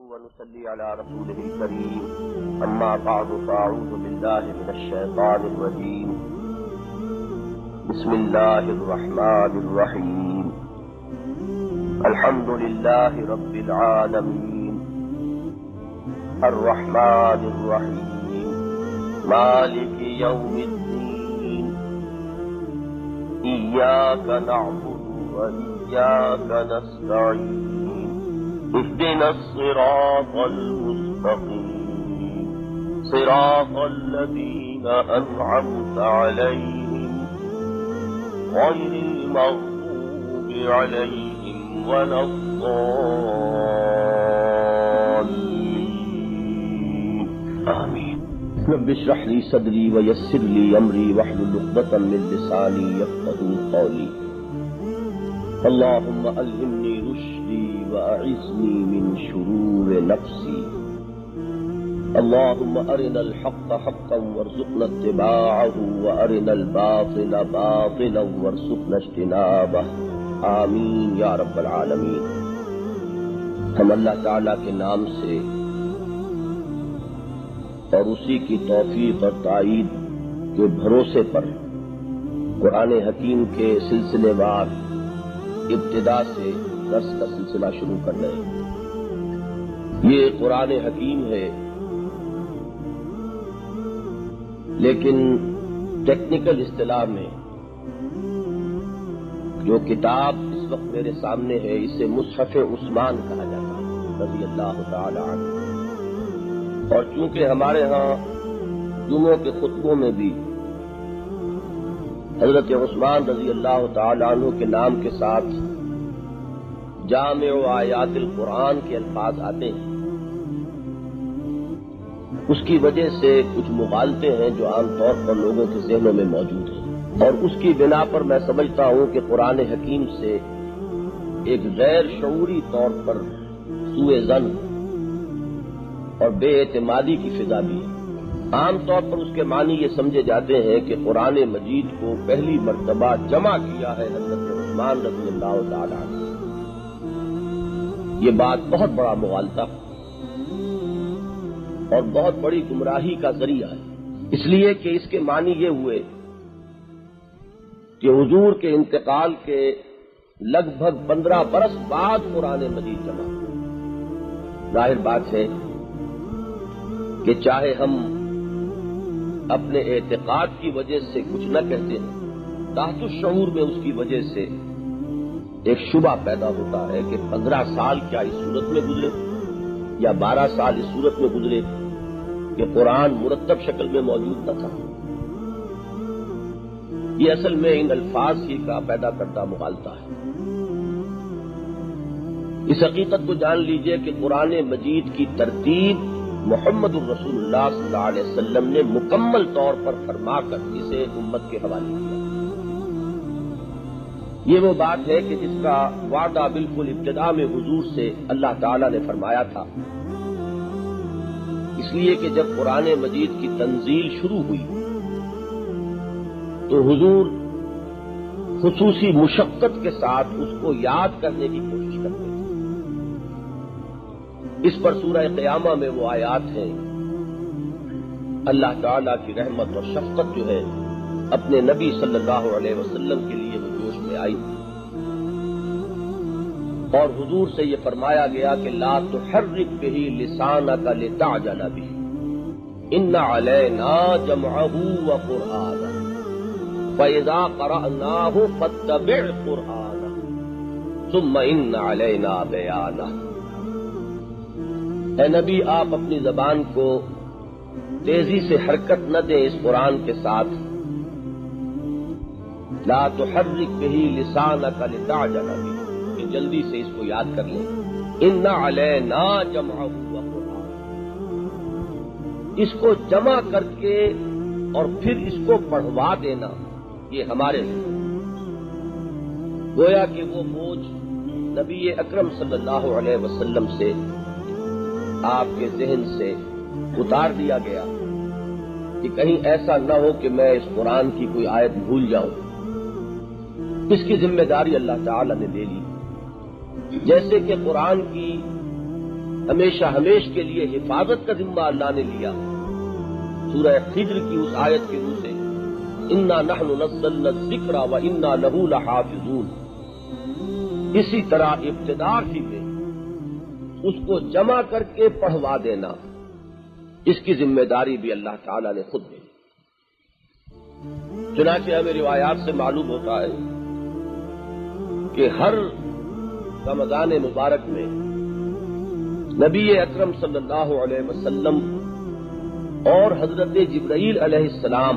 ونصلي على رسوله الكريم أما بعد فأعوذ بالله من الشيطان الرجيم بسم الله الرحمن الرحيم الحمد لله رب العالمين الرحمن الرحيم مالك يوم الدين إياك نعبد وإياك نستعين اهدنا الصراط المستقيم صراط الذين أنعمت عليهم غير المغضوب عليهم ولا الضالين آمين. رب اشرح لي صدري ويسر لي أمري واحلل عقدة من لساني يفقهوا قولي. اللهم ألهمني رشدي وأعصمني من شرور نفسي. اللهم أرنا الحق حقا وارزقنا اتباعه وأرنا الباطل باطلا وارزقنا اجتنابه. آمین یا رب العالمین. ہم اللہ تعالیٰ کے نام سے اور اسی کی توفیق اور تائید کے بھروسے پر قرآن حکیم کے سلسلے وار ابتدا سے درس کا سلسلہ شروع کر رہے ہیں. یہ قرآن حکیم ہے، لیکن ٹیکنیکل اصطلاح میں جو کتاب اس وقت میرے سامنے ہے اسے مصحف عثمان کہا جاتا ہے رضی اللہ تعالی عنہ. اور چونکہ ہمارے ہاں جمعوں کے خطبوں میں بھی حضرت عثمان رضی اللہ تعالی عنہ کے نام کے ساتھ جامع آیات القرآن کے الفاظ آتے ہیں، اس کی وجہ سے کچھ مغالطے ہیں جو عام طور پر لوگوں کے ذہنوں میں موجود ہیں، اور اس کی بنا پر میں سمجھتا ہوں کہ قرآن حکیم سے ایک غیر شعوری طور پر سوء ظن اور بے اعتمادی کی فضا بھی ہے. عام طور پر اس کے معنی یہ سمجھے جاتے ہیں کہ قرآن مجید کو پہلی مرتبہ جمع کیا ہے حضرت عثمان رضی اللہ تعالی عنہ. یہ بات بہت بڑا مغالطہ اور بہت بڑی گمراہی کا ذریعہ ہے، اس لیے کہ اس کے معنی یہ ہوئے کہ حضور کے انتقال کے لگ بھگ 15 برس بعد قرآن مجید جمع. ظاہر بات ہے کہ چاہے ہم اپنے اعتقاد کی وجہ سے کچھ نہ کہتے ہیں، تحت الشعور میں اس کی وجہ سے ایک شبہ پیدا ہوتا ہے کہ 15 سال کیا اس صورت میں گزرے یا 12 سال اس صورت میں گزرے کہ قرآن مرتب شکل میں موجود نہ تھا. یہ اصل میں ان الفاظ ہی کا پیدا کرتا مغالطہ ہے. اس حقیقت کو جان لیجئے کہ قرآن مجید کی ترتیب محمد الرسول اللہ صلی اللہ علیہ وسلم نے مکمل طور پر فرما کر اسے امت کے حوالے کیا. یہ وہ بات ہے کہ جس کا وعدہ بالکل ابتدا میں حضور سے اللہ تعالی نے فرمایا تھا، اس لیے کہ جب قرآن مجید کی تنزیل شروع ہوئی تو حضور خصوصی مشقت کے ساتھ اس کو یاد کرنے کی کوشش کرتے تھے. اس پر سورہ قیامہ میں وہ آیات ہیں. اللہ تعالیٰ کی رحمت اور شفقت جو ہے اپنے نبی صلی اللہ علیہ وسلم کے لیے وہ جوش میں آئی، اور حضور سے یہ فرمایا گیا کہ لا تحرک بہ لسانک لتعجل بہ ان علینا جمعہ وقرآنہ فَإِذَا قَرَأْنَاهُ فَاتَّبِعْ قُرْآنَهُ ثُمَّ إِنَّ عَلَيْنَا بَيَانَهُ. اے نبی، آپ اپنی زبان کو تیزی سے حرکت نہ دیں اس قرآن کے ساتھ. لا تحرک بہ لسانک لتعجل بہ، کہ جلدی سے اس کو یاد کر لیں. ان علینا جمعہ وقرآنہ، اس کو جمع کر کے اور پھر اس کو پڑھوا دینا یہ ہمارے لیے. گویا کہ وہ بوجھ نبی اکرم صلی اللہ علیہ وسلم سے آپ کے ذہن سے اتار دیا گیا کہ کہیں ایسا نہ ہو کہ میں اس قرآن کی کوئی آیت بھول جاؤں. اس کی ذمہ داری اللہ تعالی نے لے لی. جیسے کہ قرآن کی ہمیشہ ہمیش کے لیے حفاظت کا ذمہ اللہ نے لیا سورہ ہجر کی اس آیت کے روح سے انا نحن نزلنا الذکر وانا لہ لحافظون. اسی طرح ابتدا ہی میں اس کو جمع کر کے پڑھوا دینا، اس کی ذمہ داری بھی اللہ تعالی نے خود دی. چنانچہ ہمیں روایات سے معلوم ہوتا ہے کہ ہر رمضان مبارک میں نبی اکرم صلی اللہ علیہ وسلم اور حضرت جبرائیل علیہ السلام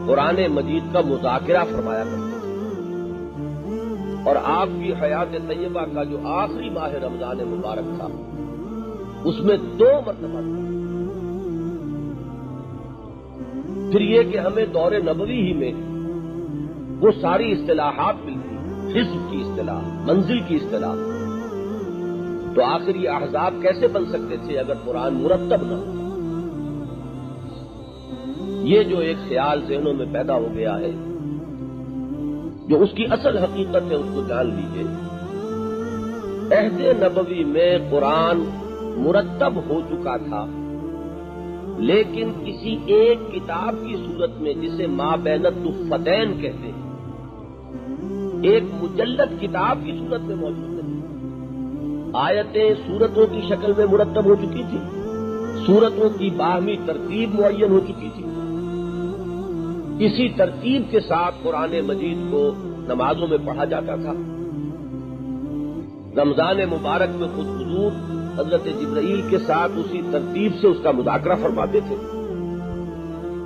قرآن مجید کا مذاکرہ فرمایا کرتے تھے، اور آپ کی حیات طیبہ کا جو آخری ماہ رمضان مبارک تھا اس میں 2 مرتبہ تھا. پھر یہ کہ ہمیں دور نبوی ہی میں وہ ساری اصطلاحات ملتی، حزب کی اصطلاح، منزل کی اصطلاح، تو آخر یہ احزاب کیسے بن سکتے تھے اگر قرآن مرتب نہ ہو؟ یہ جو ایک خیال ذہنوں میں پیدا ہو گیا ہے، جو اس کی اصل حقیقت ہے اس کو جان لیجیے. عہد نبوی میں قرآن مرتب ہو چکا تھا، لیکن کسی ایک کتاب کی صورت میں جسے ما بین الدفتین کہتے ہیں، ایک مجلد کتاب کی صورت میں موجود نہیں. آیتیں سورتوں کی شکل میں مرتب ہو چکی تھی، سورتوں کی باہمی ترتیب معین ہو چکی تھی. اسی ترتیب کے ساتھ قرآن مجید کو نمازوں میں پڑھا جاتا تھا. رمضان مبارک میں خود حضور حضرت جبرائیل کے ساتھ اسی ترتیب سے اس کا مذاکرہ فرماتے تھے.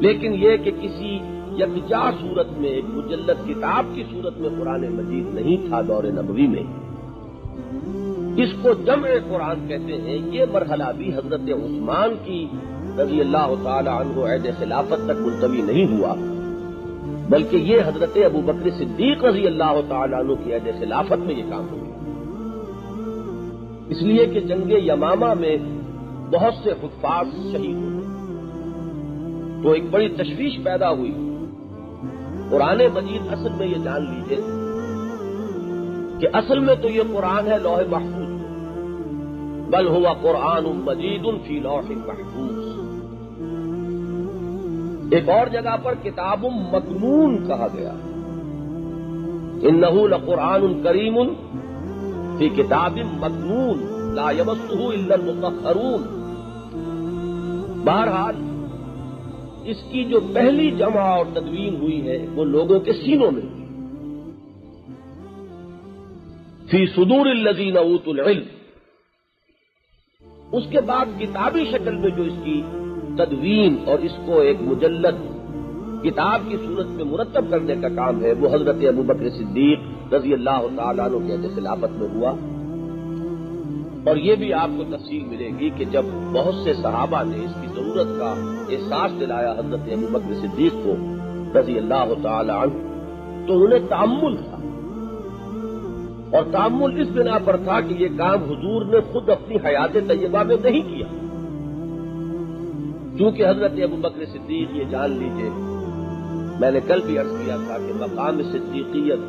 لیکن یہ کہ کسی یکجا صورت میں ایک مجلد کتاب کی صورت میں قرآن مجید نہیں تھا دور نبوی میں. اس کو جمع قرآن کہتے ہیں. یہ مرحلہ بھی حضرت عثمان کی رضی اللہ تعالی عنہ عہد خلافت تک ملتوی نہیں ہوا، بلکہ یہ حضرت ابو بکر صدیق رضی اللہ تعالی عنہ کی عہد خلافت میں یہ کام ہو گیا. اس لیے کہ جنگ یمامہ میں بہت سے حفاظ شہید ہوئے تو ایک بڑی تشویش پیدا ہوئی. قرآن مجید اصل میں یہ جان لیجیے کہ اصل میں تو یہ قرآن ہے لوح محفوظ، بل ہوا قرآن مجید فی لوح محفوظ. ایک اور جگہ پر کتاب مکنون کہا گیا، انہ لقرآن کریم فی کتاب مکنون لا یمسہ الا المطہرون. بہرحال اس کی جو پہلی جمع اور تدوین ہوئی ہے وہ لوگوں کے سینوں میں ہوئی، فی صدور الذین اوتوا العلم. اس کے بعد کتابی شکل میں جو اس کی تدوین اور اس کو ایک مجلد کتاب کی صورت میں مرتب کرنے کا کام ہے وہ حضرت ابو بکر صدیق رضی اللہ تعالیٰ عنہ کی عہد خلافت میں ہوا. اور یہ بھی آپ کو تفصیل ملے گی کہ جب بہت سے صحابہ نے اس کی ضرورت کا احساس دلایا حضرت ابو بکر صدیق کو رضی اللہ تعالیٰ عنہ، تو انہیں تأمل تھا، اور تأمل اس بنا پر تھا کہ یہ کام حضور نے خود اپنی حیات طیبہ میں نہیں کیا. چونکہ حضرت ابو بکر صدیق یہ جان لیجئے، میں نے کل بھی عرض کیا تھا کہ مقام صدیقیت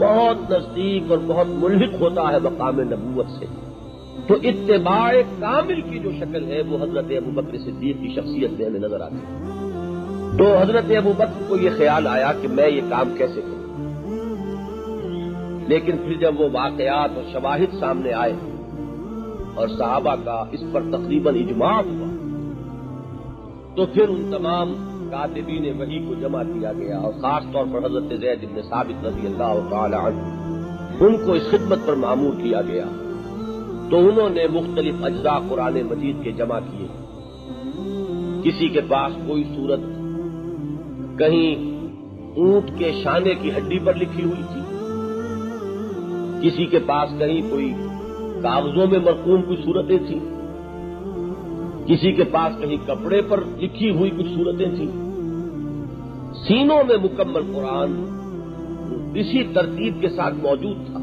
بہت نزدیک اور بہت ملحق ہوتا ہے مقام نبوت سے. تو اتباع کامل کی جو شکل ہے وہ حضرت ابو بکر صدیق کی شخصیت میں ہمیں نظر آتی ہے. تو حضرت ابو بکر کو یہ خیال آیا کہ میں یہ کام کیسے کروں. لیکن پھر جب وہ واقعات اور شواہد سامنے آئے اور صحابہ کا اس پر تقریباً اجماع ہوا، تو پھر ان تمام کاتبین وحی کو جمع کیا گیا، اور خاص طور پر حضرت زید بن ثابت رضی اللہ تعالی عنہ ان کو اس خدمت پر مامور کیا گیا. تو انہوں نے مختلف اجزاء قرآن مجید کے جمع کیے. کسی کے پاس کوئی صورت کہیں اونٹ کے شانے کی ہڈی پر لکھی ہوئی تھی، کسی کے پاس کہیں کوئی کاغذوں میں مرقوم کچھ صورتیں تھیں، کسی کے پاس کہیں کپڑے پر لکھی ہوئی کچھ صورتیں تھیں. سینوں میں مکمل قرآن اسی ترتیب کے ساتھ موجود تھا،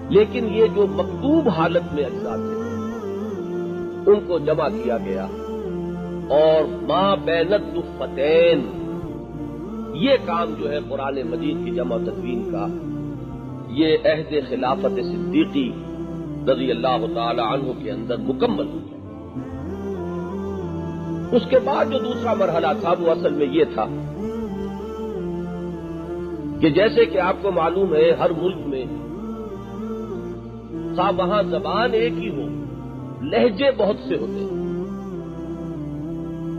لیکن یہ جو مکتوب حالت میں اجزاء تھے ان کو جمع کیا گیا، اور ما بین الدفتین یہ کام جو ہے قرآن مجید کی جمع و تدوین کا، یہ عہد خلافت صدیقی رضی اللہ تعالی عنہ کے اندر مکمل ہو جائے۔ اس کے بعد جو دوسرا مرحلہ تھا وہ اصل میں یہ تھا کہ جیسے کہ آپ کو معلوم ہے ہر ملک میں خواہ وہاں زبان ایک ہی ہو، لہجے بہت سے ہوتے ہیں۔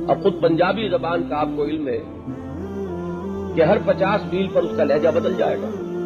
اب خود پنجابی زبان کا آپ کو علم ہے کہ ہر 50 میل پر اس کا لہجہ بدل جائے گا۔